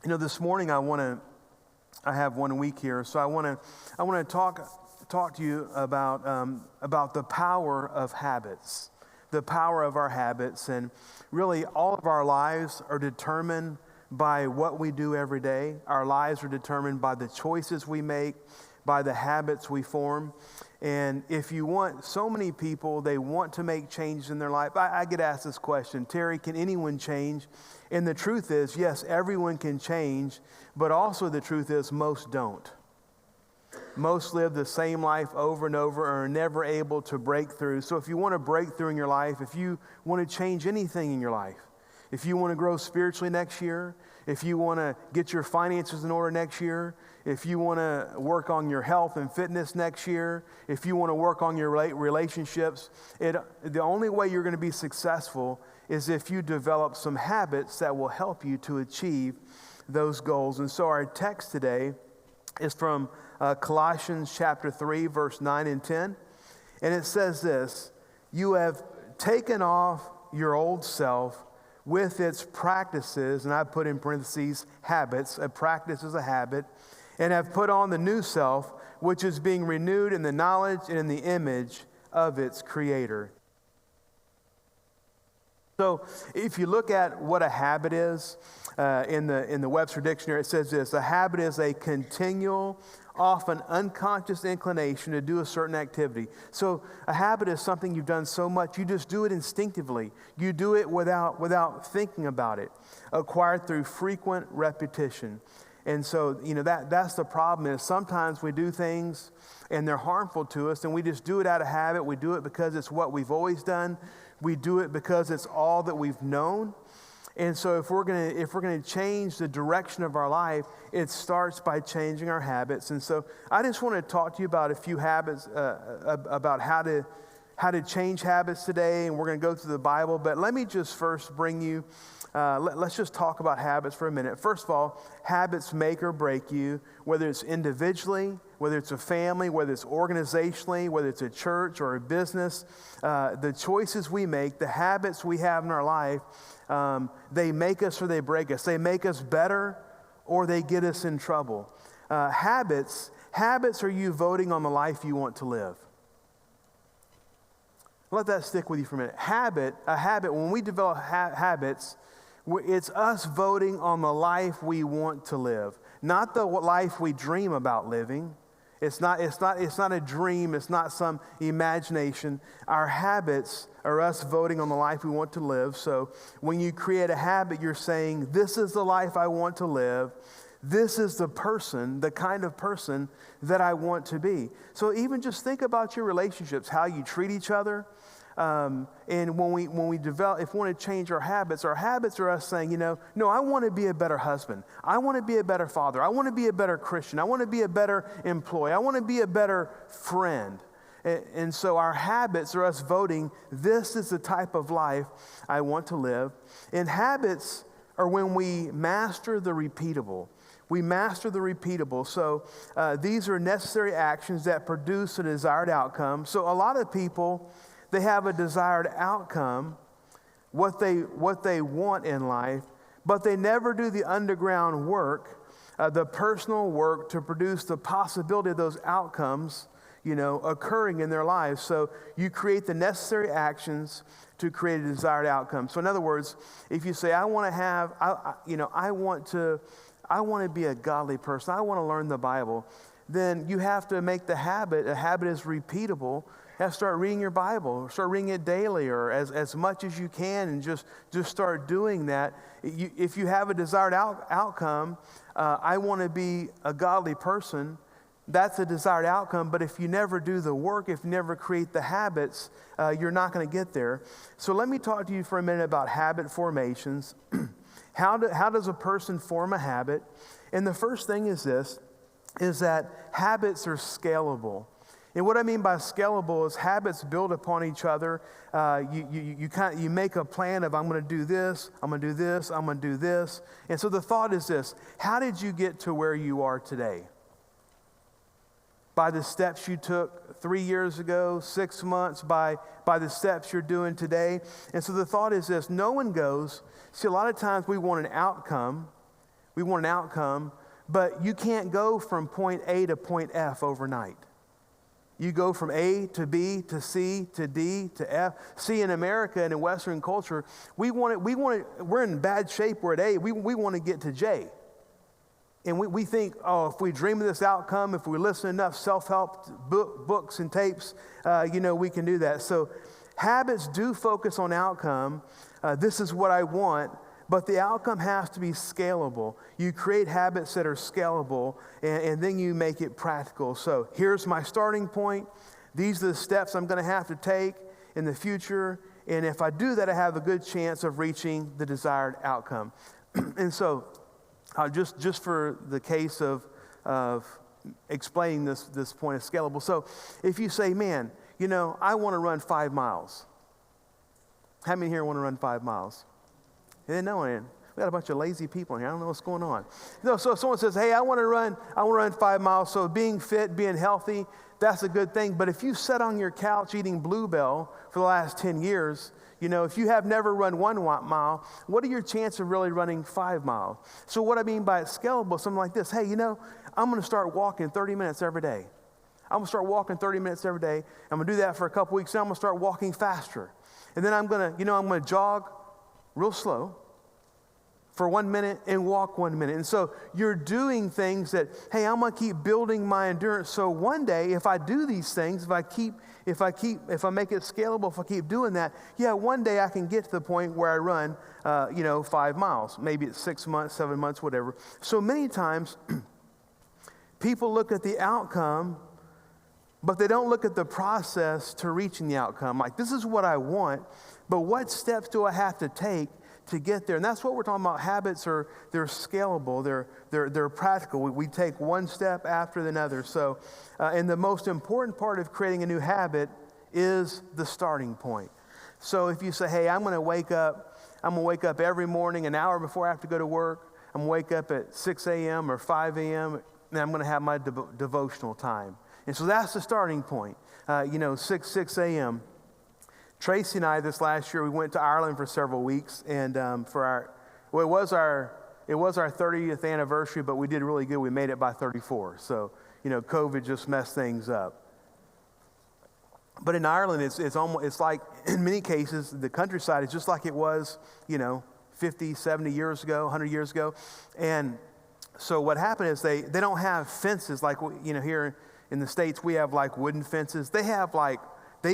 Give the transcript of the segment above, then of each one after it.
This morning I have 1 week here, so I want to talk to you about the power of habits, the power of our habits, and really all of our lives are determined by what we do every day. Our lives are determined by the choices we make, by the habits we form. And if you want, so many people, they want to make changes in their life. I get asked this question, Terry, can anyone change? And the truth is, yes, everyone can change, but also the truth is most don't. Most live the same life over and over and are never able to break through. So if you want to break through in your life, if you want to change anything in your life, if you want to grow spiritually next year, if you want to get your finances in order next year, if you want to work on your health and fitness next year, if you want to work on your relationships, the only way you're going to be successful is if you develop some habits that will help you to achieve those goals. And so our text today is from Colossians chapter 3, verse 9 and 10. And it says this, "You have taken off your old self with its practices," and I put in parentheses, habits. A practice is a habit. "And have put on the new self, which is being renewed in the knowledge and in the image of its creator." So if you look at what a habit is, in the Webster Dictionary, it says this: a habit is a continual, often unconscious inclination to do a certain activity. So a habit is something you've done so much, you just do it instinctively. You do it without thinking about it, acquired through frequent repetition. And so, that's the problem is sometimes we do things and they're harmful to us and we just do it out of habit. We do it because it's what we've always done. We do it because it's all that we've known. And so if we're going to change the direction of our life, it starts by changing our habits. And so I just want to talk to you about a few habits, about how to change habits today. And we're going to go through the Bible. But let me just first bring you, let's just talk about habits for a minute. First of all, habits make or break you, whether it's individually, whether it's a family, whether it's organizationally, whether it's a church or a business. The choices we make, the habits we have in our life, they make us or they break us. They make us better or they get us in trouble. Habits are you voting on the life you want to live. Let that stick with you for a minute. A habit, when we develop habits, it's us voting on the life we want to live, not the life we dream about living. It's not a dream. It's not some imagination. Our habits are us voting on the life we want to live. So when you create a habit, you're saying, this is the life I want to live. This is the kind of person that I want to be. So even just think about your relationships, how you treat each other. And when we develop, if we want to change our habits are us saying, no, I want to be a better husband. I want to be a better father. I want to be a better Christian. I want to be a better employee. I want to be a better friend. And so our habits are us voting, this is the type of life I want to live. And habits are when we master the repeatable. We master the repeatable. So these are necessary actions that produce a desired outcome. So a lot of people, they have a desired outcome, what they want in life, but they never do the underground work, the personal work to produce the possibility of those outcomes, occurring in their lives. So you create the necessary actions to create a desired outcome. So in other words, if you say, I want to be a godly person, I want to learn the Bible, then you have to make a habit is repeatable. You have to start reading your Bible, start reading it daily or as much as you can, and just start doing that. If you have a desired outcome, I want to be a godly person, that's a desired outcome. But if you never do the work, if you never create the habits, you're not going to get there. So let me talk to you for a minute about habit formations. How does a person form a habit? And the first thing is that habits are scalable. And what I mean by scalable is habits build upon each other. You make a plan of, I'm going to do this, I'm going to do this, I'm going to do this. And so the thought is this: how did you get to where you are today? By the steps you took 3 years ago, 6 months, by the steps you're doing today. And so the thought is this: no one goes. See, a lot of times we want an outcome. We want an outcome, but you can't go from point A to point F overnight. You go from A to B to C to D to F. See, in America and in Western culture, we're in bad shape. We're at A. We want to get to J. And we think, oh, if we dream of this outcome, if we listen to enough self-help books and tapes, we can do that. So habits do focus on outcome. This is what I want, but the outcome has to be scalable. You create habits that are scalable, and then you make it practical. So here's my starting point. These are the steps I'm going to have to take in the future. And if I do that, I have a good chance of reaching the desired outcome. And so just for the case of explaining this point of scalable. So if you say, man, I want to run 5 miles. How many here want to run 5 miles? And no one. We got a bunch of lazy people in here. I don't know what's going on. So someone says, hey, I want to run 5 miles. So being fit, being healthy, that's a good thing. But if you sat on your couch eating Bluebell for the last 10 years, if you have never run 1 mile, what are your chances of really running 5 miles? So what I mean by it's scalable, something like this. Hey, I'm going to start walking 30 minutes every day. I'm going to start walking 30 minutes every day. I'm going to do that for a couple weeks. Then I'm going to start walking faster. And then I'm going to jog real slow for 1 minute and walk 1 minute. And so you're doing things that, hey, I'm going to keep building my endurance. So one day, if I do these things, if I make it scalable, if I keep doing that, one day I can get to the point where I run, 5 miles. Maybe it's 6 months, 7 months, whatever. So many times, people look at the outcome, but they don't look at the process to reaching the outcome. Like, this is what I want, but what steps do I have to take to get there? And that's what we're talking about. Habits they're scalable, they're practical. We take one step after another. So, and the most important part of creating a new habit is the starting point. So if you say, hey, I'm going to wake up every morning an hour before I have to go to work. I'm going to wake up at 6 a.m. or 5 a.m. and I'm going to have my devotional time. And so that's the starting point. 6 a.m. Tracy and I, this last year, we went to Ireland for several weeks, and it was our 30th anniversary, but we did really good. We made it by 34. So, COVID just messed things up. But in Ireland, it's like, in many cases, the countryside is just like it was, 50, 70 years ago, 100 years ago. And so what happened is they don't have fences like, here in the States, we have like wooden fences. They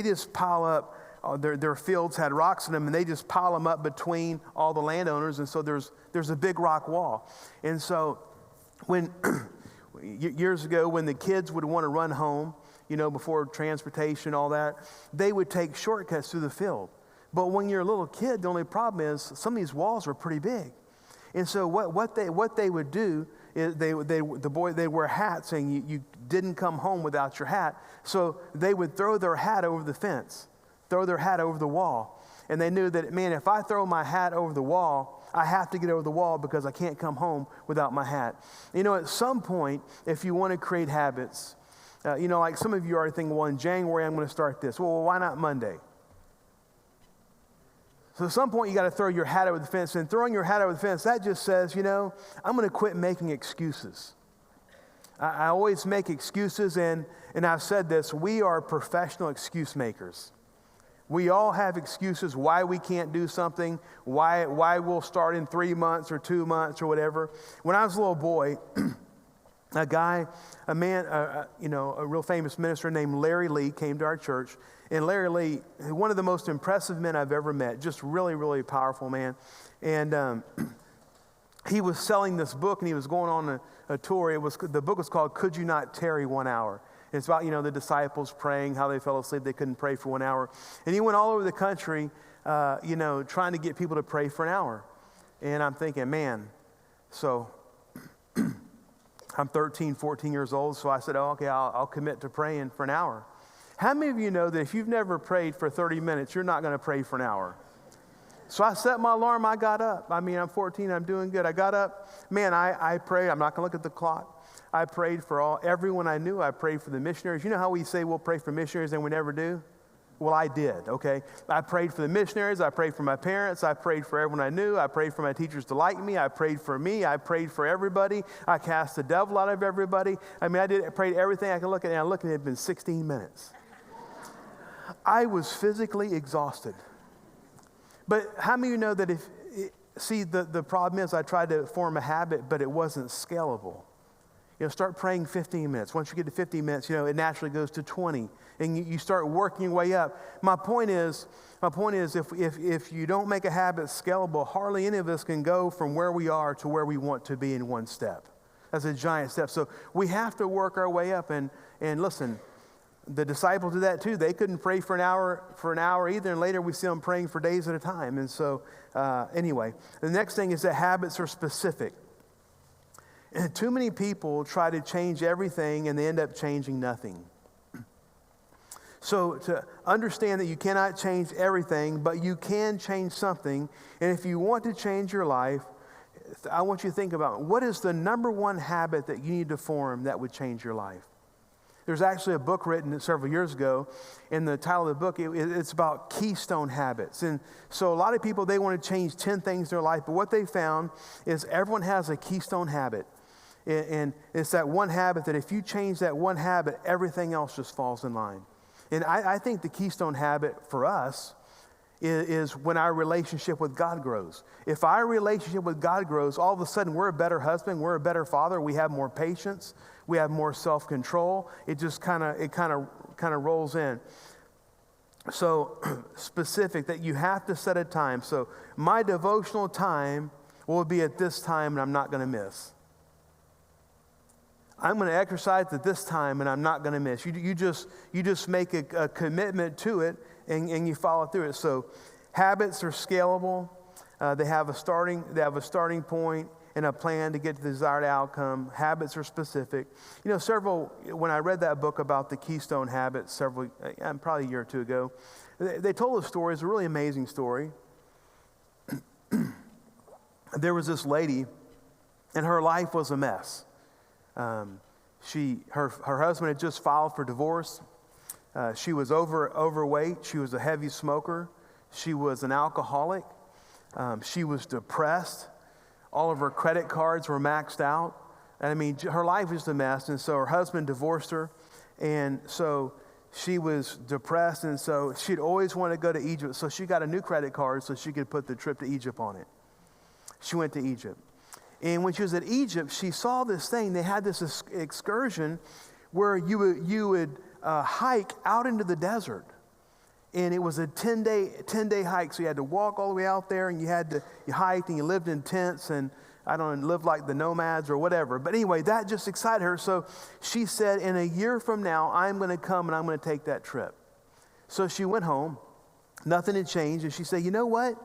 just pile up. Their fields had rocks in them, and they just pile them up between all the landowners, and so there's a big rock wall. And so years ago, when the kids would want to run home, before transportation, all that, they would take shortcuts through the field. But when you're a little kid, the only problem is some of these walls were pretty big. And so what they would do is they wear hats, saying you didn't come home without your hat. So they would throw their hat over the fence. Throw their hat over the wall. And they knew that, man, if I throw my hat over the wall, I have to get over the wall because I can't come home without my hat. At some point, if you want to create habits, like some of you are thinking, well, in January, I'm going to start this. Well, why not Monday? So at some point, you got to throw your hat over the fence. And throwing your hat over the fence, that just says, I'm going to quit making excuses. I always make excuses, and I've said this, we are professional excuse makers. We all have excuses why we can't do something, why we'll start in 3 months or 2 months or whatever. When I was a little boy, a real famous minister named Larry Lee came to our church. And Larry Lee, one of the most impressive men I've ever met, just really, really powerful man. And he was selling this book, and he was going on a tour. The book was called Could You Not Tarry 1 Hour? It's about, the disciples praying, how they fell asleep. They couldn't pray for 1 hour. And he went all over the country, trying to get people to pray for an hour. And I'm thinking, man, so I'm 13, 14 years old. So I said, okay, I'll commit to praying for an hour. How many of you know that if you've never prayed for 30 minutes, you're not going to pray for an hour? So I set my alarm. I got up. I'm 14. I'm doing good. I got up. Man, I prayed. I'm not going to look at the clock. I prayed for everyone I knew. I prayed for the missionaries. You know how we say we'll pray for missionaries and we never do? Well, I did, okay? I prayed for the missionaries. I prayed for my parents. I prayed for everyone I knew. I prayed for my teachers to like me. I prayed for me. I prayed for everybody. I cast the devil out of everybody. I mean, I prayed everything I could look at, and I looked at it, it had been 16 minutes. I was physically exhausted. But how many of you know that the problem is I tried to form a habit, but it wasn't scalable. Start praying 15 minutes. Once you get to 15 minutes, it naturally goes to 20. And you start working your way up. My point is, if you don't make a habit scalable, hardly any of us can go from where we are to where we want to be in one step. That's a giant step. So we have to work our way up. And listen, the disciples did that too. They couldn't pray for an hour either. And later we see them praying for days at a time. And so anyway, the next thing is that habits are specific. And too many people try to change everything and they end up changing nothing. So to understand that you cannot change everything, but you can change something. And if you want to change your life, I want you to think about what is the number one habit that you need to form that would change your life. There's actually a book written several years ago, and the title of the book, it's about keystone habits. And so a lot of people, they want to change 10 things in their life, but what they found is everyone has a keystone habit. And it's that one habit that if you change that one habit, everything else just falls in line. And I think the keystone habit for us is when our relationship with God grows. If our relationship with God grows, all of a sudden we're a better husband, we're a better father, we have more patience, we have more self-control. It just kind of rolls in. So specific that you have to set a time. So my devotional time will be at this time and I'm not going to miss. I'm going to exercise at this time, and I'm not going to miss. You just make a commitment to it, and you follow through it. So, habits are scalable. They have a starting point and a plan to get to the desired outcome. Habits are specific. When I read that book about the keystone habits probably a year or two ago, they told a story. It's a really amazing story. There was this lady, and her life was a mess. Her husband had just filed for divorce. She was overweight. She was a heavy smoker. She was an alcoholic. She was depressed. All of her credit cards were maxed out. And I mean, her life was a mess. And so her husband divorced her. And so she was depressed. And so she'd always want to go to Egypt. So she got a new credit card so she could put the trip to Egypt on it. She went to Egypt. And when she was at Egypt, she saw this thing. They had this excursion where you would hike out into the desert. And it was a 10-day hike. So you had to walk all the way out there, and you hiked, and you lived in tents, and lived like the nomads or whatever. But anyway, that just excited her. So she said, in a year from now, I'm going to come and I'm going to take that trip. So she went home. Nothing had changed. And she said, you know what?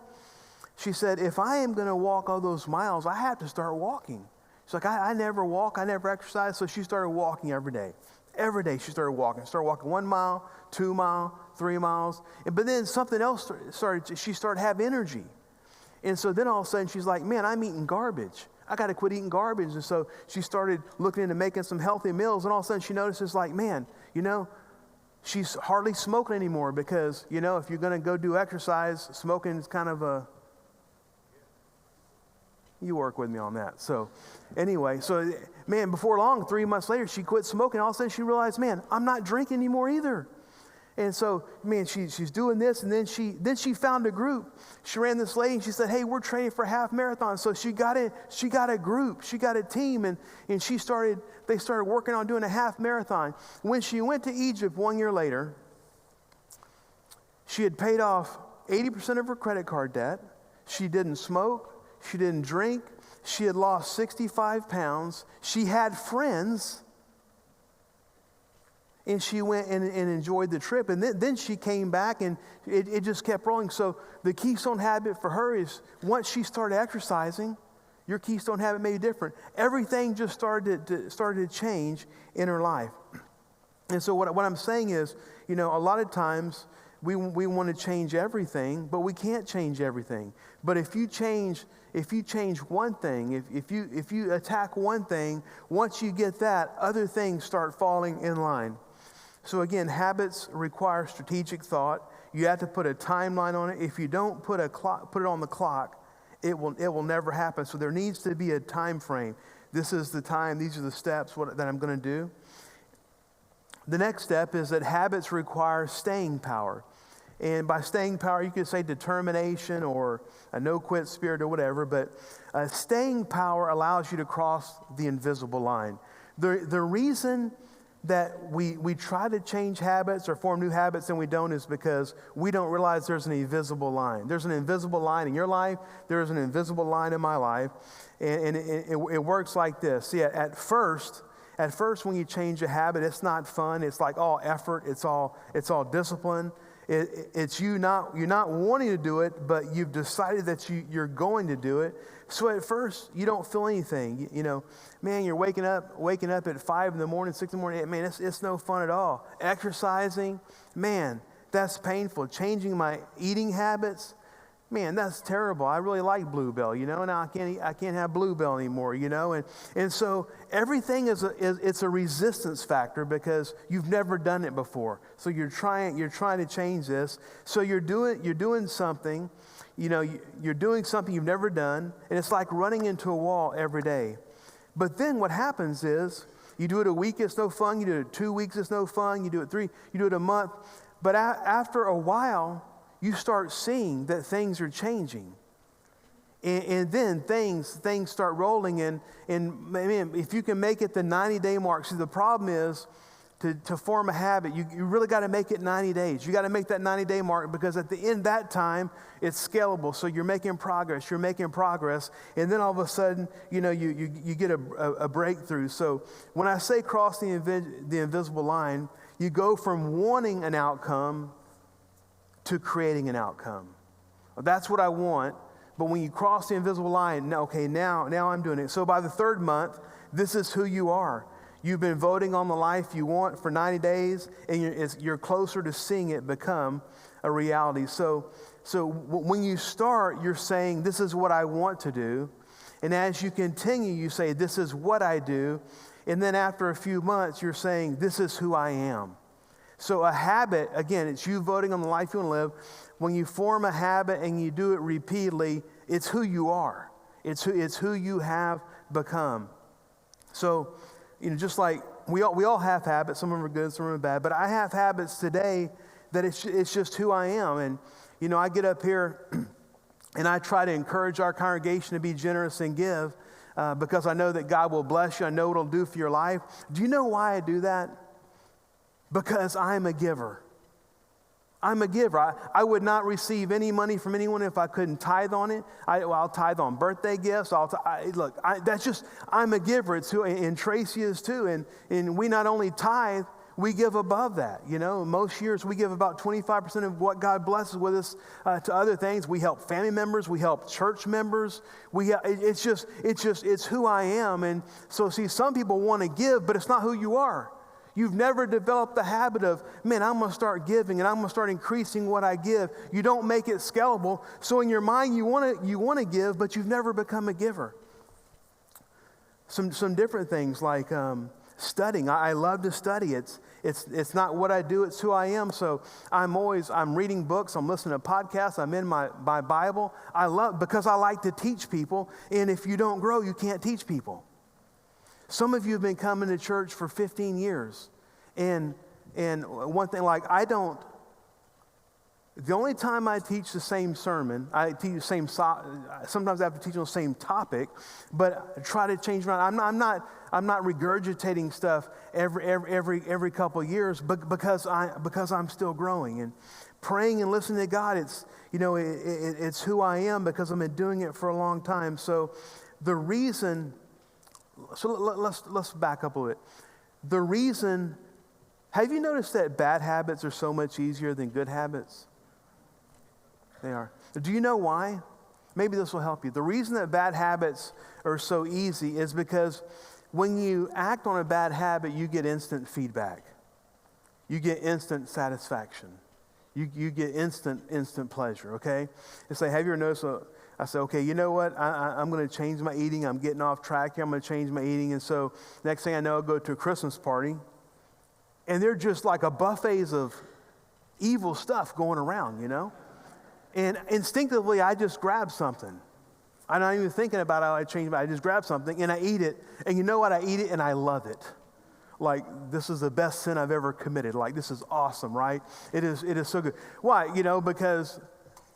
She said, if I am going to walk all those miles, I have to start walking. She's like, I never walk. I never exercise. So she started walking every day. Every day she started walking. Started walking 1 mile, 2 miles, 3 miles. But then something else started. She started to have energy. And so then all of a sudden she's like, man, I'm eating garbage. I got to quit eating garbage. And so she started looking into making some healthy meals. And all of a sudden she notices like, man, she's hardly smoking anymore because, if you're going to go do exercise, smoking is kind of you work with me on that. So anyway, man, before long, 3 months later, she quit smoking. All of a sudden she realized, man, I'm not drinking anymore either. And so, man, she's doing this, and then she found a group. She ran this lady, and she said, hey, we're training for a half marathon. So she got a group, she got a team, and they started working on doing a half marathon. When she went to Egypt 1 year later, she had paid off 80% of her credit card debt. She didn't smoke. She didn't drink. She had lost 65 pounds. She had friends. And she went and enjoyed the trip. And then she came back, and it just kept rolling. So the keystone habit for her is once she started exercising, your keystone habit may be different. Everything just started to change in her life. And so what I'm saying is, a lot of times we want to change everything, but we can't change everything. But if you change one thing, if you attack one thing, once you get that, other things start falling in line. So again, habits require strategic thought. You have to put a timeline on it. If you don't put it on the clock, it will never happen. So there needs to be a time frame. This is the time, these are the steps that I'm going to do. The next step is that habits require staying power. And by staying power, you could say determination or a no-quit spirit or whatever, but staying power allows you to cross the invisible line. The reason that we try to change habits or form new habits and we don't is because we don't realize there's an invisible line. There's an invisible line in your life. There is an invisible line in my life. And it works like this. See, at first, when you change a habit, it's not fun. It's like all effort. It's all discipline. It's you're not wanting to do it, but you've decided that you're going to do it. So at first, you don't feel anything. Man, you're waking up at 5 in the morning, 6 in the morning. Man, it's no fun at all. Exercising, man, that's painful. Changing my eating habits, man, that's terrible. I really like Bluebell, Now I can't have Bluebell anymore, And so everything it's a resistance factor because you've never done it before. So you're trying to change this. So you're doing something, you're doing something you've never done, and it's like running into a wall every day. But then what happens is you do it a week, it's no fun. You do it 2 weeks, it's no fun. You do it 3, you do it a month. But after a while, you start seeing that things are changing. And then things start rolling. And man, if you can make it the 90-day mark, see, the problem is to form a habit, you really got to make it 90 days. You got to make that 90-day mark because at the end of that time, it's scalable. So you're making progress. And then all of a sudden, you get a breakthrough. So when I say cross the invisible line, you go from wanting an outcome to creating an outcome. That's what I want. But when you cross the invisible line, okay, now I'm doing it. So by the 3rd month, this is who you are. You've been voting on the life you want for 90 days, and you're closer to seeing it become a reality. So when you start, you're saying, this is what I want to do. And as you continue, you say, this is what I do. And then after a few months, you're saying, this is who I am. So a habit, again, it's you voting on the life you want to live. When you form a habit and you do it repeatedly, it's who you are. It's who you have become. So, just like we all have habits. Some of them are good, some of them are bad. But I have habits today that it's just who I am. And, I get up here and I try to encourage our congregation to be generous and give because I know that God will bless you. I know what it'll do for your life. Do you know why I do that? Because I'm a giver. I'm a giver. I would not receive any money from anyone if I couldn't tithe on it. I'll tithe on birthday gifts. I'm a giver. It's who, and Tracy is too. And we not only tithe, we give above that. Most years we give about 25% of what God blesses with us to other things. We help family members. We help church members. It's who I am. And so, see, some people want to give, but it's not who you are. You've never developed the habit of, man, I'm going to start giving and I'm going to start increasing what I give. You don't make it scalable. So in your mind, you want to give, but you've never become a giver. Some different things like studying. I love to study. It's not what I do, it's who I am. So I'm reading books, I'm listening to podcasts, I'm in my Bible. Because I like to teach people. And if you don't grow, you can't teach people. Some of you have been coming to church for 15 years. And one thing, the only time I teach the same sermon, I teach the same, sometimes I have to teach on the same topic, but I try to change around. I'm not regurgitating stuff every couple of years, but because I'm still growing and praying and listening to God. It's who I am because I've been doing it for a long time. So the reason. So let's back up a little bit. The reason, have you noticed that bad habits are so much easier than good habits? They are. Do you know why? Maybe this will help you. The reason that bad habits are so easy is because when you act on a bad habit, you get instant feedback. You get instant satisfaction. You get instant pleasure, okay? It's like, have you ever noticed I said, okay, you know what? I'm going to change my eating. I'm getting off track here. I'm going to change my eating. And so next thing I know, I'll go to a Christmas party. And they're just like a buffets of evil stuff going around, you know? And instinctively, I just grab something. I'm not even thinking about how I change, I just grab something and I eat it. And you know what? I eat it and I love it. Like, this is the best sin I've ever committed. Like, this is awesome, right? It is so good. Why? You know, because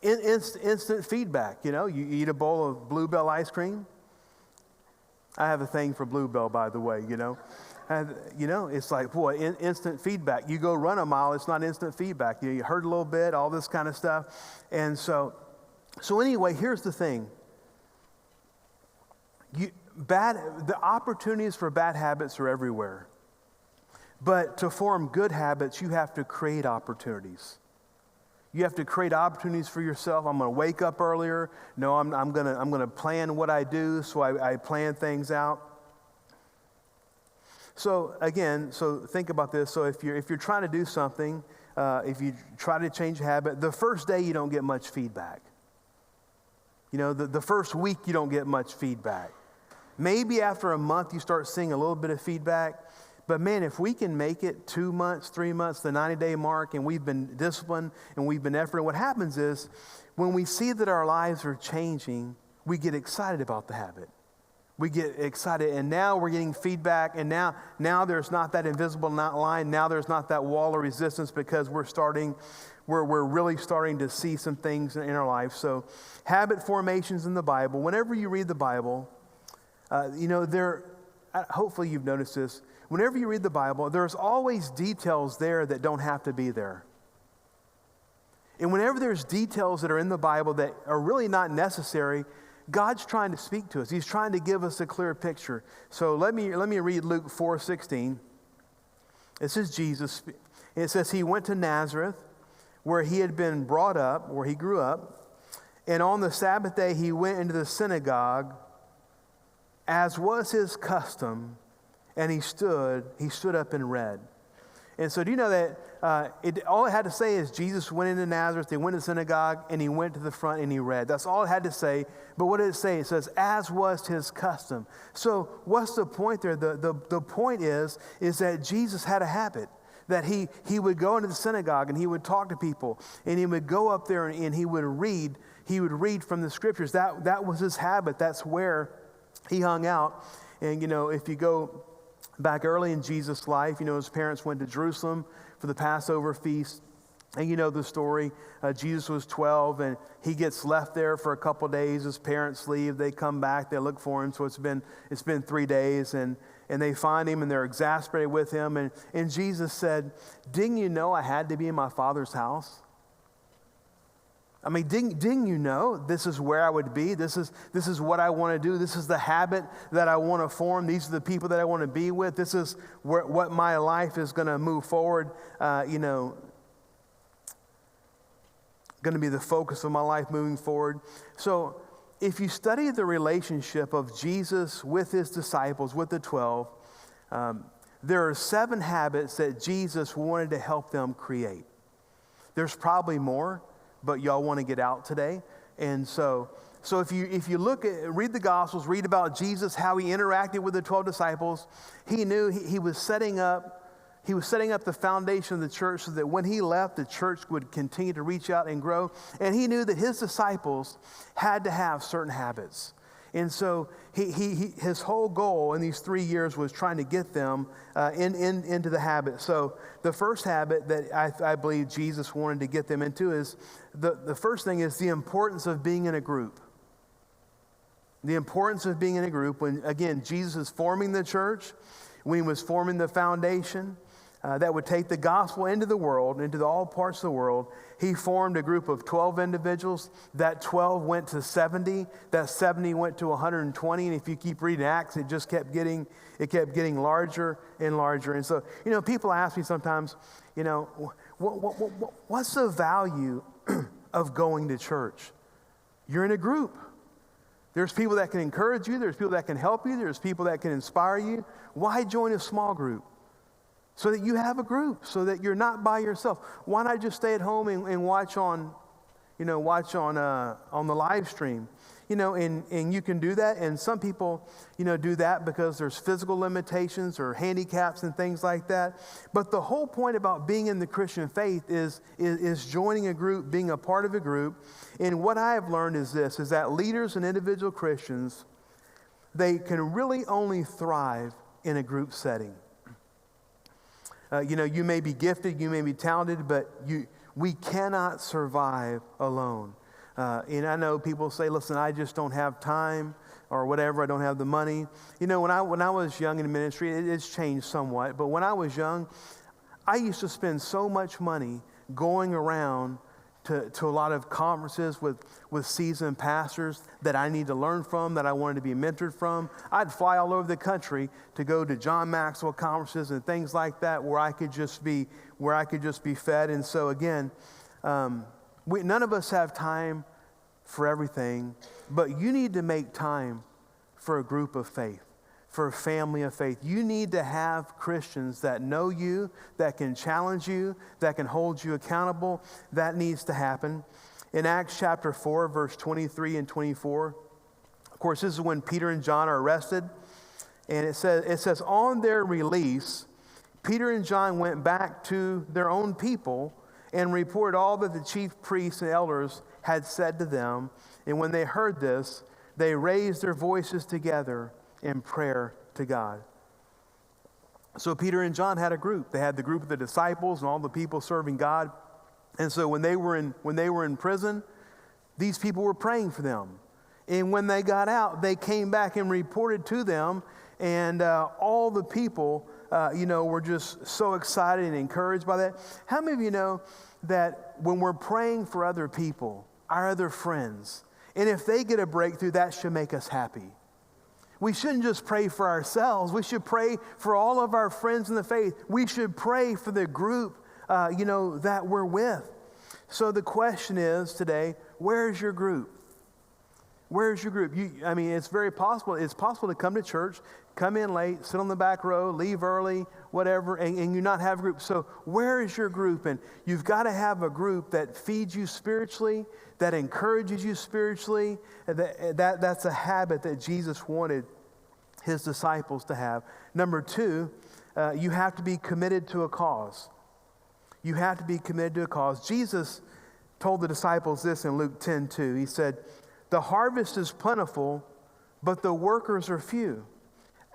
instant feedback, you know? You eat a bowl of Bluebell ice cream. I have a thing for Bluebell, by the way, you know? And, you know, it's like, boy, instant feedback. You go run a mile, it's not instant feedback. You hurt a little bit, all this kind of stuff. And so anyway, here's the thing. The opportunities for bad habits are everywhere. But to form good habits, you have to create opportunities. You have to create opportunities for yourself. I'm going to wake up earlier. No, I'm going to plan what I do, so I plan things out. So again, so think about this. So if you're trying to do something, if you try to change a habit, the first day you don't get much feedback. You know, the first week you don't get much feedback. Maybe after a month you start seeing a little bit of feedback. But man, if we can make it 2 months, 3 months, the 90-day mark, and we've been disciplined and we've been efforting, what happens is when we see that our lives are changing, we get excited about the habit. We get excited, and now we're getting feedback, and now there's not that invisible line. Now there's not that wall of resistance because we're really starting to see some things in our life. So habit formations in the Bible, whenever you read the Bible, hopefully you've noticed this. Whenever you read the Bible, there's always details there that don't have to be there. And whenever there's details that are in the Bible that are really not necessary, God's trying to speak to us. He's trying to give us a clear picture. So let me read Luke 4:16. This is Jesus. It says he went to Nazareth, where he had been brought up, where he grew up. And on the Sabbath day, he went into the synagogue, as was his custom, and he stood up and read. And so do you know that all it had to say is Jesus went into Nazareth, they went to the synagogue, and he went to the front and he read. That's all it had to say. But what did it say? It says, as was his custom. So what's the point there? The point is that Jesus had a habit. That he would go into the synagogue and he would talk to people. And he would go up there and he would read from the scriptures. That was his habit. That's where he hung out. And, you know, if you go back early in Jesus' life, you know, his parents went to Jerusalem for the Passover feast. And you know the story. Jesus was 12 and he gets left there for a couple days. His parents leave. They come back. They look for him. So it's been 3 days and they find him and they're exasperated with him. And Jesus said, didn't you know I had to be in my Father's house? I mean, didn't you know this is where I would be? This is what I want to do. This is the habit that I want to form. These are the people that I want to be with. This is what my life is going to move forward, going to be the focus of my life moving forward. So if you study the relationship of Jesus with his disciples, with the 12, there are 7 habits that Jesus wanted to help them create. There's probably more, but y'all want to get out today. And so if you read the Gospels, read about Jesus, how he interacted with the 12 disciples, he knew he was setting up the foundation of the church so that when he left, the church would continue to reach out and grow. And he knew that his disciples had to have certain habits. And so his whole goal in these 3 years was trying to get them into the habit. So the first habit that I believe Jesus wanted to get them into is, the first thing is the importance of being in a group. The importance of being in a group. When, again, Jesus is forming the church, when he was forming the foundation that would take the gospel into the world, into all parts of the world, he formed a group of 12 individuals. That 12 went to 70. That 70 went to 120. And if you keep reading Acts, it just kept getting larger and larger. And so, you know, people ask me sometimes, you know, what's the value of going to church? You're in a group. There's people that can encourage you. There's people that can help you. There's people that can inspire you. Why join a small group? So that you have a group, so that you're not by yourself. Why not just stay at home and watch on the live stream? and you can do that. And some people, do that because there's physical limitations or handicaps and things like that. But the whole point about being in the Christian faith is joining a group, being a part of a group. And what I have learned is this, is that leaders and individual Christians, they can really only thrive in a group setting. You may be gifted, you may be talented, but we cannot survive alone. And I know people say, listen, I just don't have time or whatever, I don't have the money. When I was young in ministry, it's changed somewhat, but when I was young, I used to spend so much money going around to a lot of conferences with seasoned pastors that I need to learn from, that I wanted to be mentored from. I'd fly all over the country to go to John Maxwell conferences and things like that where I could just be fed. And so again, none of us have time for everything, but you need to make time for a group of faith, for a family of faith. You need to have Christians that know you, that can challenge you, that can hold you accountable. That needs to happen. In Acts chapter 4, verse 23 and 24, of course, this is when Peter and John are arrested. And it says, on their release, Peter and John went back to their own people and reported all that the chief priests and elders had said to them. And when they heard this, they raised their voices together in prayer to God. So Peter and John had a group. They had the group of the disciples and all the people serving God. And so when they were in prison, these people were praying for them. And when they got out, they came back and reported to them. And all the people, were just so excited and encouraged by that. How many of you know that when we're praying for other people, our other friends, and if they get a breakthrough, that should make us happy? We shouldn't just pray for ourselves. We should pray for all of our friends in the faith. We should pray for the group, that we're with. So the question is today, where's your group? Where's your group? It's very possible. It's possible to come to church, come in late, sit on the back row, leave early, whatever, and you not have a group. So where is your group? And you've got to have a group that feeds you spiritually, that encourages you spiritually. That's a habit that Jesus wanted his disciples to have. Number two, you have to be committed to a cause. You have to be committed to a cause. Jesus told the disciples this in Luke 10:2. He said, the harvest is plentiful, but the workers are few.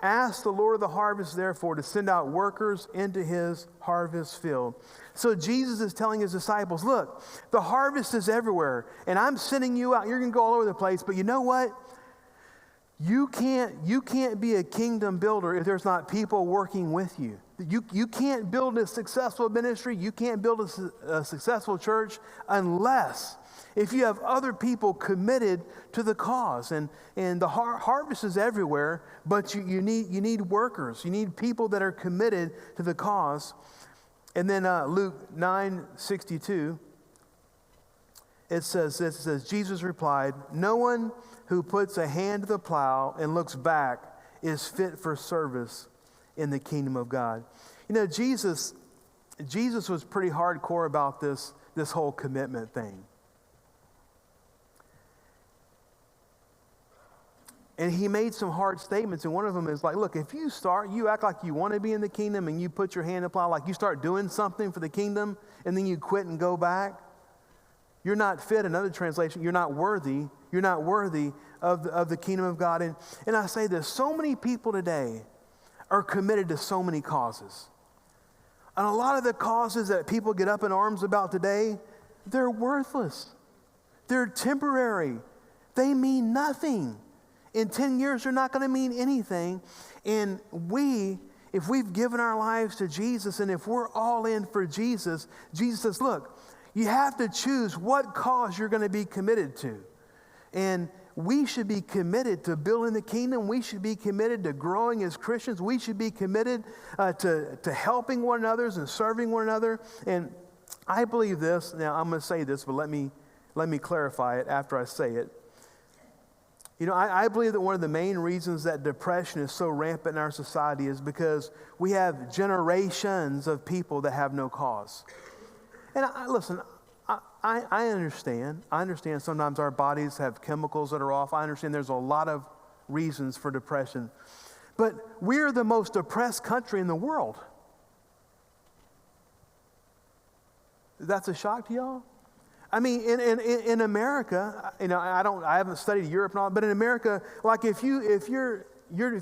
Ask the Lord of the harvest, therefore, to send out workers into his harvest field. So Jesus is telling his disciples, look, the harvest is everywhere, and I'm sending you out. You're going to go all over the place, but you know what? You can't be a kingdom builder if there's not people working with you. You can't build a successful ministry. You can't build a successful church unless if you have other people committed to the cause. And the harvest is everywhere, but you need workers. You need people that are committed to the cause. And then Luke 9:62, it says, Jesus replied, no one who puts a hand to the plow and looks back is fit for service in the kingdom of God. Jesus was pretty hardcore about this whole commitment thing. And he made some hard statements, and one of them is like, look, if you act like you want to be in the kingdom and you put your hand to the plow, like you start doing something for the kingdom and then you quit and go back, you're not fit. Another translation, you're not worthy. You're not worthy of the kingdom of God. And I say this, so many people today are committed to so many causes. And a lot of the causes that people get up in arms about today, they're worthless. They're temporary. They mean nothing. In 10 years, they're not going to mean anything. And if we've given our lives to Jesus and if we're all in for Jesus, Jesus says, look, you have to choose what cause you're going to be committed to. And we should be committed to building the kingdom. We should be committed to growing as Christians. We should be committed to helping one another and serving one another. And I believe this. Now, I'm going to say this, but let me clarify it after I say it. I believe that one of the main reasons that depression is so rampant in our society is because we have generations of people that have no cause. And listen, I understand. I understand sometimes our bodies have chemicals that are off. I understand there's a lot of reasons for depression. But we're the most depressed country in the world. That's a shock to y'all? I mean, in America, I haven't studied Europe and all, but in America, like if you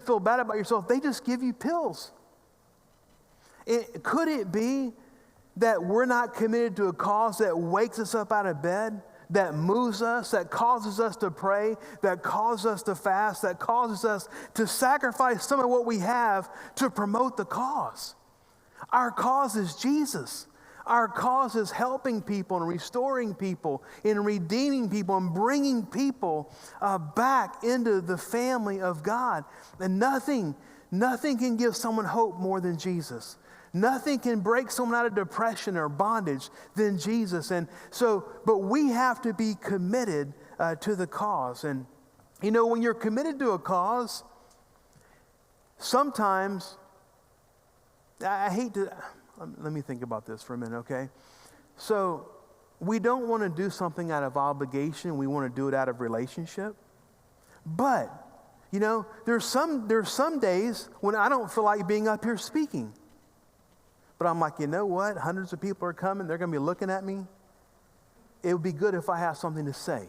feel bad about yourself, they just give you pills. Could it be that we're not committed to a cause that wakes us up out of bed, that moves us, that causes us to pray, that causes us to fast, that causes us to sacrifice some of what we have to promote the cause? Our cause is Jesus. Our cause is helping people and restoring people and redeeming people and bringing people back into the family of God. And nothing can give someone hope more than Jesus. Nothing can break someone out of depression or bondage than Jesus. And so, but we have to be committed to the cause. And, when you're committed to a cause, sometimes, let me think about this for a minute, okay? So, we don't want to do something out of obligation. We want to do it out of relationship. But, there's some days when I don't feel like being up here speaking. But I'm like, you know what? Hundreds of people are coming. They're going to be looking at me. It would be good if I have something to say.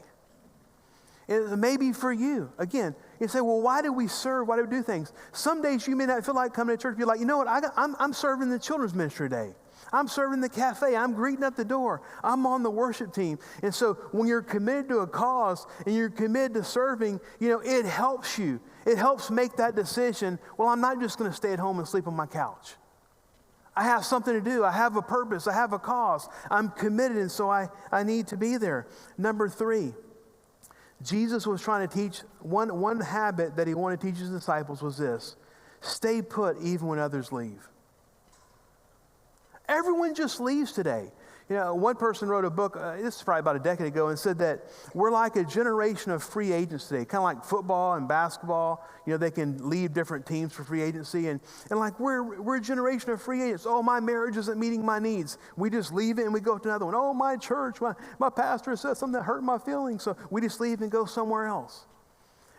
And maybe for you, again, you say, well, why do we serve? Why do we do things? Some days you may not feel like coming to church. You're like, you know what? I'm serving the children's ministry today. I'm serving the cafe. I'm greeting at the door. I'm on the worship team. And so when you're committed to a cause and you're committed to serving, it helps you. It helps make that decision. Well, I'm not just going to stay at home and sleep on my couch. I have something to do. I have a purpose. I have a cause. I'm committed, and so I need to be there. Number 3, Jesus was trying to teach, one habit that he wanted to teach his disciples was this: stay put even when others leave. Everyone just leaves today. One person wrote a book, this is probably about a decade ago, and said that we're like a generation of free agents today, kind of like football and basketball. They can leave different teams for free agency, and like we're a generation of free agents. Oh, my marriage isn't meeting my needs. We just leave it and we go to another one. Oh, my church, my pastor said something that hurt my feelings, so we just leave and go somewhere else.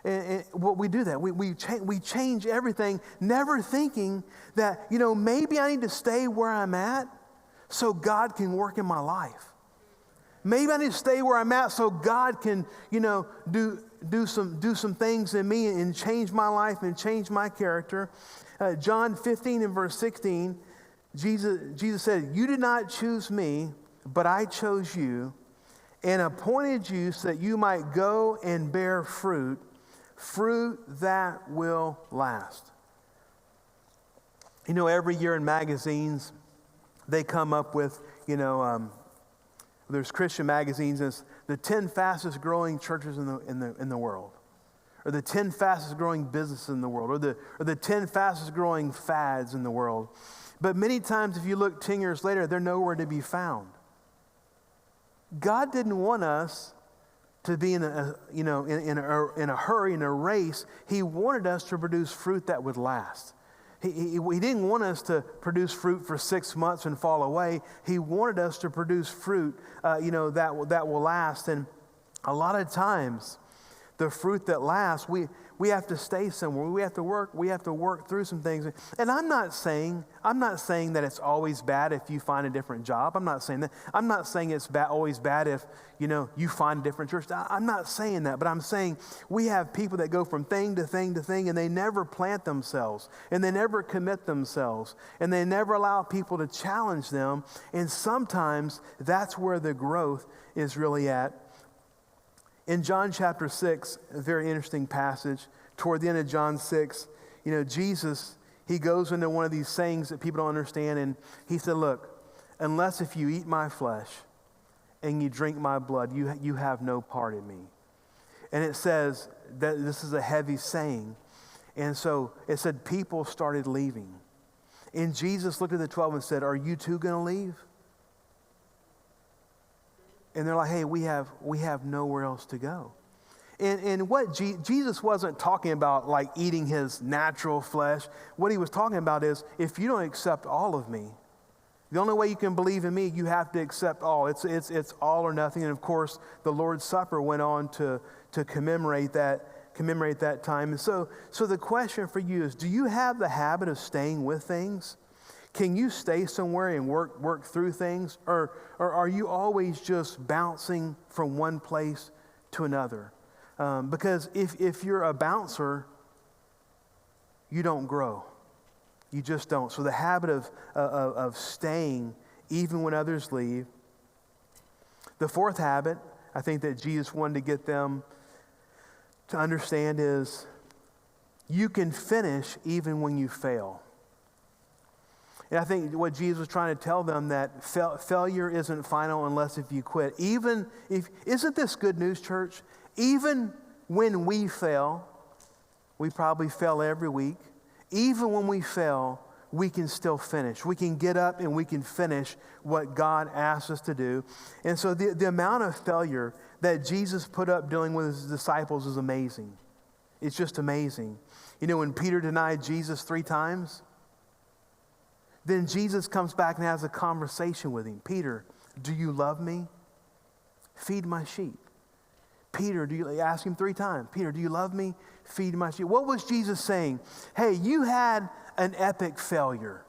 And we do that. We change everything, never thinking that, maybe I need to stay where I'm at so God can work in my life. Maybe I need to stay where I'm at so God can, do some things in me and change my life and change my character. John 15 and verse 16, Jesus said, "You did not choose me, but I chose you and appointed you so that you might go and bear fruit that will last." Every year in magazines, they come up with, there's Christian magazines as the 10 fastest growing churches in the world, or the 10 fastest growing businesses in the world, or the 10 fastest growing fads in the world. But many times, if you look 10 years later, they're nowhere to be found. God didn't want us to be in a hurry, in a race. He wanted us to produce fruit that would last. He didn't want us to produce fruit for 6 months and fall away. He wanted us to produce fruit, that will last. And a lot of times, the fruit that lasts, we have to stay somewhere. We have to work through some things. And I'm not saying that it's always bad if you find a different job. I'm not saying that. I'm not saying it's always bad if, you find a different church. I'm not saying that, but I'm saying we have people that go from thing to thing to thing, and they never plant themselves, and they never commit themselves, and they never allow people to challenge them. And sometimes that's where the growth is really at. In John chapter 6, a very interesting passage, toward the end of John 6, Jesus, he goes into one of these sayings that people don't understand, and he said, look, unless if you eat my flesh and you drink my blood, you have no part in me. And it says that this is a heavy saying. And so it said people started leaving. And Jesus looked at the 12 and said, are you too going to leave? And they're like, hey, we have nowhere else to go. And what Jesus wasn't talking about like eating his natural flesh. What he was talking about is, if you don't accept all of me, The only way you can believe in me, you have to accept all. It's all or nothing. And of course, the Lord's Supper went on to commemorate that time. And so the question for you is, do you have the habit of staying with things? Can you stay somewhere and work through things? Or are you always just bouncing from one place to another? Because if you're a bouncer, you don't grow. You just don't. So the habit of staying even when others leave. The fourth habit, I think that Jesus wanted to get them to understand is you can finish even when you fail. And I think what Jesus was trying to tell them that failure isn't final unless if you quit. Isn't this good news, church? Even when we fail, we probably fail every week. Even when we fail, we can still finish. We can get up and we can finish what God asks us to do. And so the amount of failure that Jesus put up dealing with his disciples is amazing. It's just amazing. You know, when Peter denied Jesus 3 times, then Jesus comes back and has a conversation with him. Peter, do you love me? Feed my sheep. Peter, ask him 3 times. Peter, do you love me? Feed my sheep. What was Jesus saying? Hey, you had an epic failure.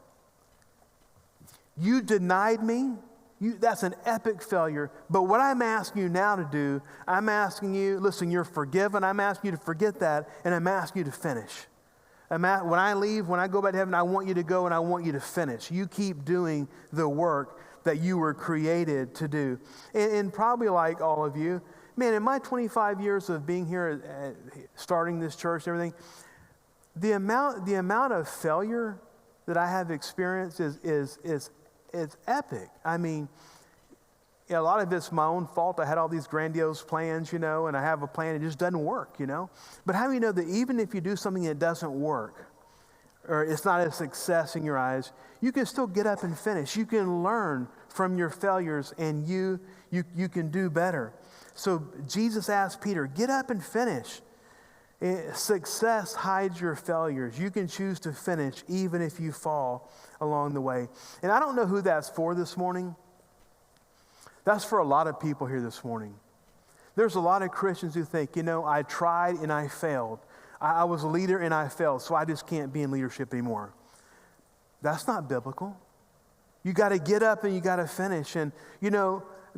You denied me. That's an epic failure. But what I'm asking you now to do, I'm asking you, listen, you're forgiven. I'm asking you to forget that, and I'm asking you to finish. When I leave, when I go back to heaven, I want you to go and I want you to finish. You keep doing the work that you were created to do. And probably like all of you, man, in my 25 years of being here, starting this church and everything, the amount of failure that I have experienced is epic. I mean, a lot of it's my own fault. I had all these grandiose plans, and I have a plan, it just doesn't work, But how do you know that even if you do something that doesn't work, or it's not a success in your eyes, you can still get up and finish. You can learn from your failures, and you can do better. So Jesus asked Peter, get up and finish. Success hides your failures. You can choose to finish even if you fall along the way. And I don't know who that's for this morning. That's for a lot of people here this morning. There's a lot of Christians who think, I tried and I failed. I was a leader and I failed, so I just can't be in leadership anymore. That's not biblical. You got to get up and you got to finish. And,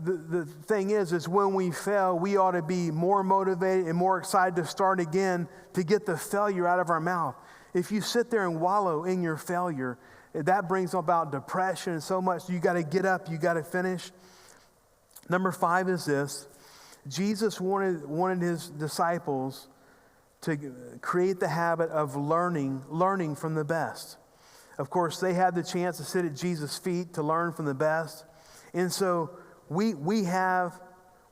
the thing is when we fail, we ought to be more motivated and more excited to start again to get the failure out of our mouth. If you sit there and wallow in your failure, that brings about depression and so much. You got to get up, you got to finish. Number 5 is this. Jesus wanted his disciples to create the habit of learning from the best. Of course, they had the chance to sit at Jesus' feet to learn from the best. And so we have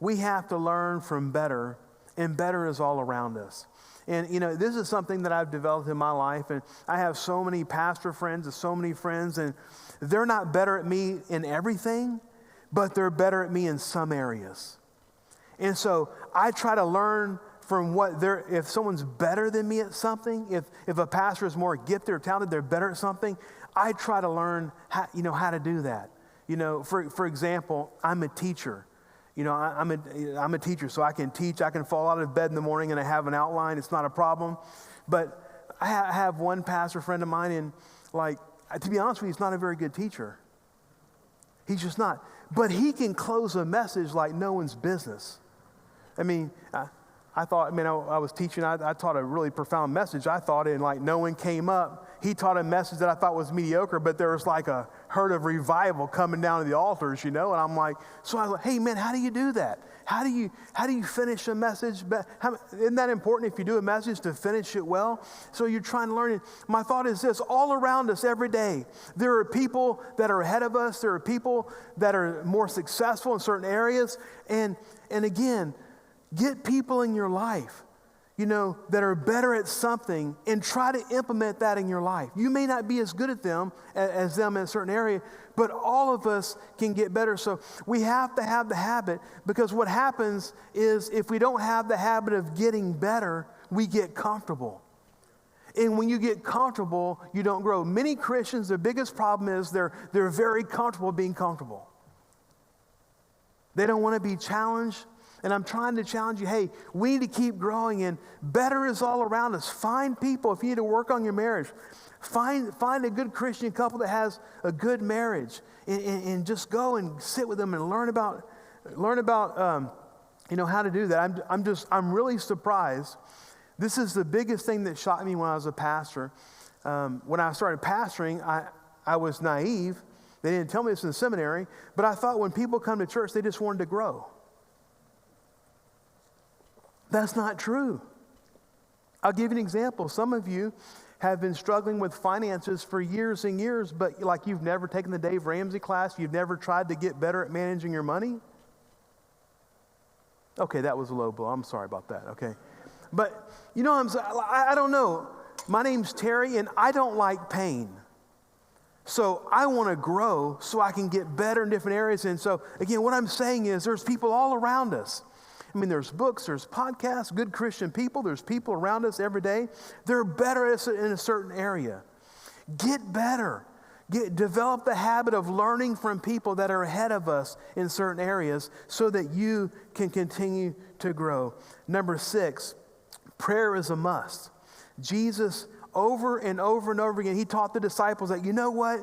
to learn from better, and better is all around us. And, this is something that I've developed in my life, and I have so many pastor friends and so many friends, and they're not better at me in everything, but they're better at me in some areas. And so I try to learn from if someone's better than me at something, if a pastor is more gifted or talented, they're better at something, I try to learn how to do that. For example, I'm a teacher. I'm a teacher, so I can teach. I can fall out of bed in the morning and I have an outline. It's not a problem. But I have one pastor friend of mine, and to be honest with you, he's not a very good teacher. He's just not. But he can close a message like no one's business. I mean, I was teaching. I taught a really profound message, I thought, and no one came up. He taught a message that I thought was mediocre, but there was like a herd of revival coming down to the altars, and I'm like, so I was like, hey man, how do you do that? How do you finish a message? Isn't that important if you do a message to finish it well? So you're trying to learn it. My thought is this: all around us every day, there are people that are ahead of us. There are people that are more successful in certain areas. And again, get people in your life, that are better at something, and try to implement that in your life. You may not be as good at them as them in a certain area, but all of us can get better. So we have to have the habit, because what happens is if we don't have the habit of getting better, we get comfortable. And when you get comfortable, you don't grow. Many Christians, their biggest problem is they're very comfortable being comfortable. They don't want to be challenged. And I'm trying to challenge you, hey, we need to keep growing, and better is all around us. Find people. If you need to work on your marriage, find a good Christian couple that has a good marriage, and just go and sit with them and learn about how to do that. I'm really surprised. This is the biggest thing that shocked me when I was a pastor. When I started pastoring, I was naive. They didn't tell me this in the seminary, but I thought when people come to church, they just wanted to grow. That's not true. I'll give you an example. Some of you have been struggling with finances for years and years, but like you've never taken the Dave Ramsey class, you've never tried to get better at managing your money. Okay, that was a low blow. I'm sorry about that, okay? But you know what I'm saying? I don't know. My name's Terry, and I don't like pain. So I want to grow so I can get better in different areas. And so, again, what I'm saying is there's people all around us. I mean, there's books, there's podcasts, good Christian people. There's people around us every day. They're better in a certain area. Get better. Develop the habit of learning from people that are ahead of us in certain areas so that you can continue to grow. Number 6, prayer is a must. Jesus, over and over and over again, he taught the disciples that, you know what?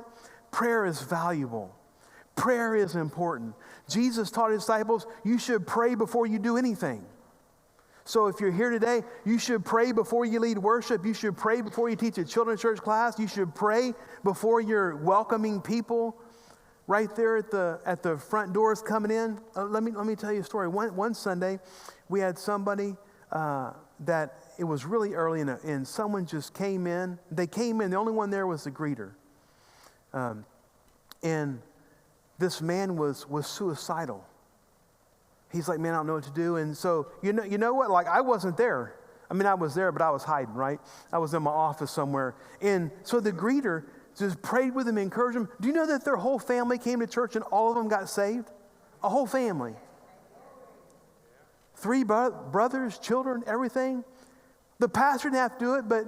Prayer is valuable. Prayer is important. Jesus taught his disciples, you should pray before you do anything. So if you're here today, you should pray before you lead worship. You should pray before you teach a children's church class. You should pray before you're welcoming people right there at the front doors coming in. Let me tell you a story. One Sunday, we had somebody that it was really early, and someone just came in. They came in. The only one there was the greeter. And this man was suicidal. He's like, man, I don't know what to do. And so, you know what? Like, I wasn't there. I mean, I was there, but I was hiding, right? I was in my office somewhere. And so the greeter just prayed with him, encouraged him. Do you know that their whole family came to church and all of them got saved? A whole family. 3 brothers, children, everything. The pastor didn't have to do it, but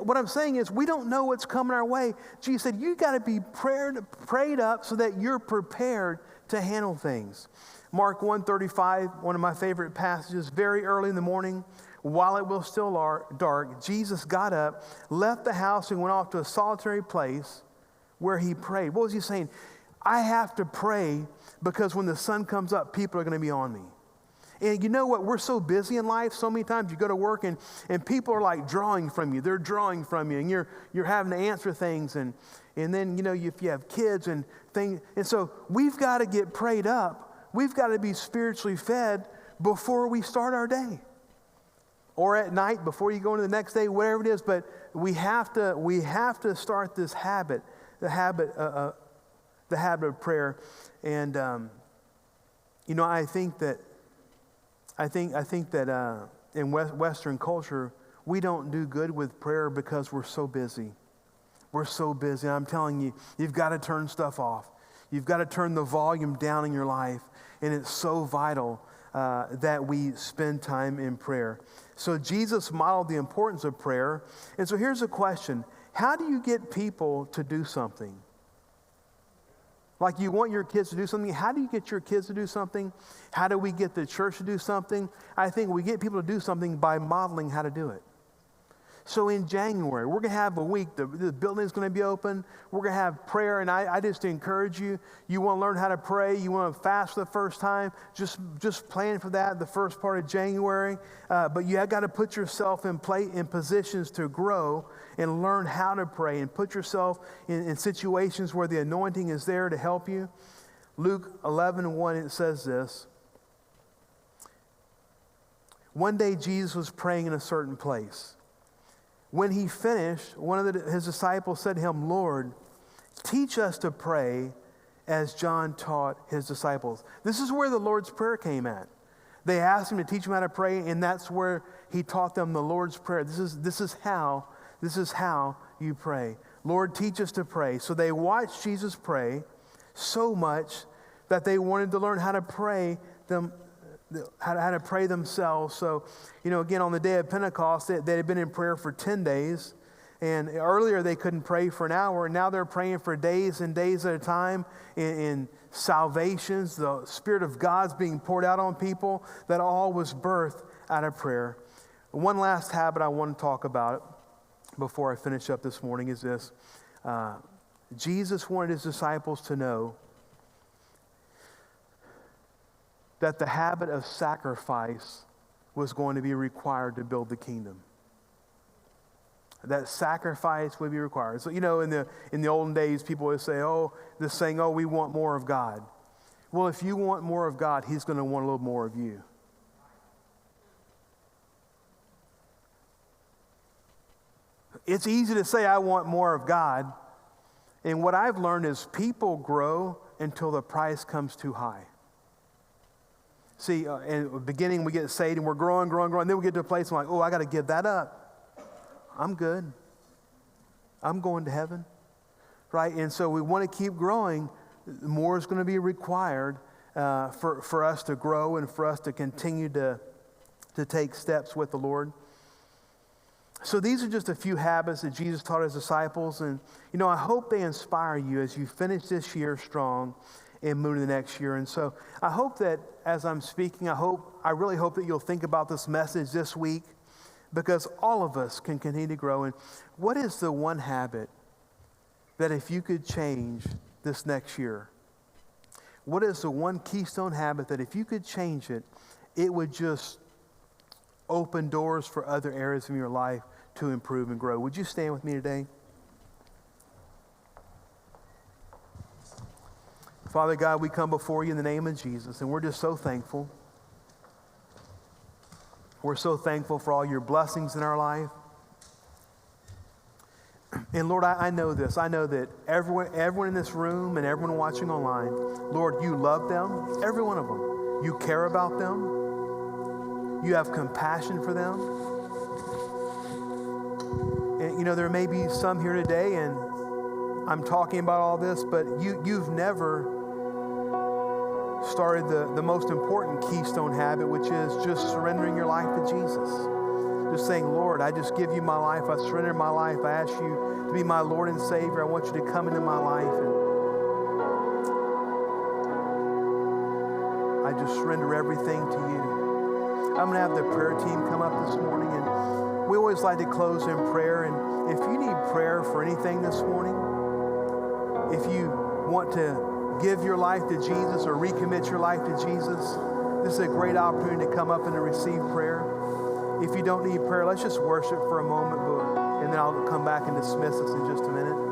what I'm saying is we don't know what's coming our way. Jesus said, you got to be prayed up so that you're prepared to handle things. Mark 1:35, one of my favorite passages, very early in the morning, while it was still dark, Jesus got up, left the house, and went off to a solitary place where he prayed. What was he saying? I have to pray because when the sun comes up, people are going to be on me. And you know what? We're so busy in life. So many times you go to work and people are like drawing from you. They're drawing from you, and you're having to answer things. And then, if you have kids and things. And so we've got to get prayed up. We've got to be spiritually fed before we start our day. Or at night before you go into the next day, whatever it is. But we have to start this habit, the habit of prayer. And I think that in Western culture, we don't do good with prayer because we're so busy. We're so busy. I'm telling you, you've got to turn stuff off. You've got to turn the volume down in your life. And it's so vital that we spend time in prayer. So Jesus modeled the importance of prayer. And so here's a question. How do you get people to do something? Like you want your kids to do something. How do you get your kids to do something? How do we get the church to do something? I think we get people to do something by modeling how to do it. So in January, we're going to have a week. The building is going to be open. We're going to have prayer. And I just encourage you, you want to learn how to pray. You want to fast for the first time. Just plan for that the first part of January. But you have got to put yourself in positions to grow and learn how to pray. And put yourself in situations where the anointing is there to help you. Luke 11:1, it says this. One day Jesus was praying in a certain place. When he finished, one of his disciples said to him, Lord, teach us to pray as John taught his disciples. This is where the Lord's Prayer came at. They asked him to teach them how to pray, and that's where he taught them the Lord's Prayer. This is how you pray. Lord, teach us to pray. So they watched Jesus pray so much that they wanted to learn how to pray how to pray themselves. So, again, on the day of Pentecost, they had been in prayer for 10 days. And earlier they couldn't pray for an hour, and now they're praying for days and days at a time in salvations. The Spirit of God's being poured out on people. That all was birthed out of prayer. One last habit I want to talk about before I finish up this morning is this. Jesus wanted his disciples to know that the habit of sacrifice was going to be required to build the kingdom. That sacrifice would be required. So, in the olden days, people would say, this saying, we want more of God. Well, if you want more of God, he's going to want a little more of you. It's easy to say, I want more of God. And what I've learned is people grow until the price comes too high. See, in the beginning, we get saved and we're growing. Then we get to a place where I got to give that up. I'm good. I'm going to heaven. Right? And so we want to keep growing. More is going to be required for us to grow and for us to continue to take steps with the Lord. So these are just a few habits that Jesus taught his disciples. And, I hope they inspire you as you finish this year strong and move to the next year. And so I hope that as I'm speaking, I really hope that you'll think about this message this week, because all of us can continue to grow. And what is the one habit that if you could change this next year? What is the one keystone habit that if you could change it, it would just open doors for other areas of your life to improve and grow? Would you stand with me today? Father God, we come before you in the name of Jesus, and we're just so thankful. We're so thankful for all your blessings in our life. And Lord, I know this. I know that everyone in this room and everyone watching online, Lord, you love them, every one of them. You care about them. You have compassion for them. And there may be some here today, and I'm talking about all this, but you've never started the most important keystone habit, which is just surrendering your life to Jesus. Just saying, Lord, I just give you my life. I surrender my life. I ask you to be my Lord and Savior. I want you to come into my life. And I just surrender everything to you. I'm going to have the prayer team come up this morning. And we always like to close in prayer. And if you need prayer for anything this morning, if you want to give your life to Jesus or recommit your life to Jesus, this is a great opportunity to come up and to receive prayer. If you don't need prayer, let's just worship for a moment, and then I'll come back and dismiss us in just a minute.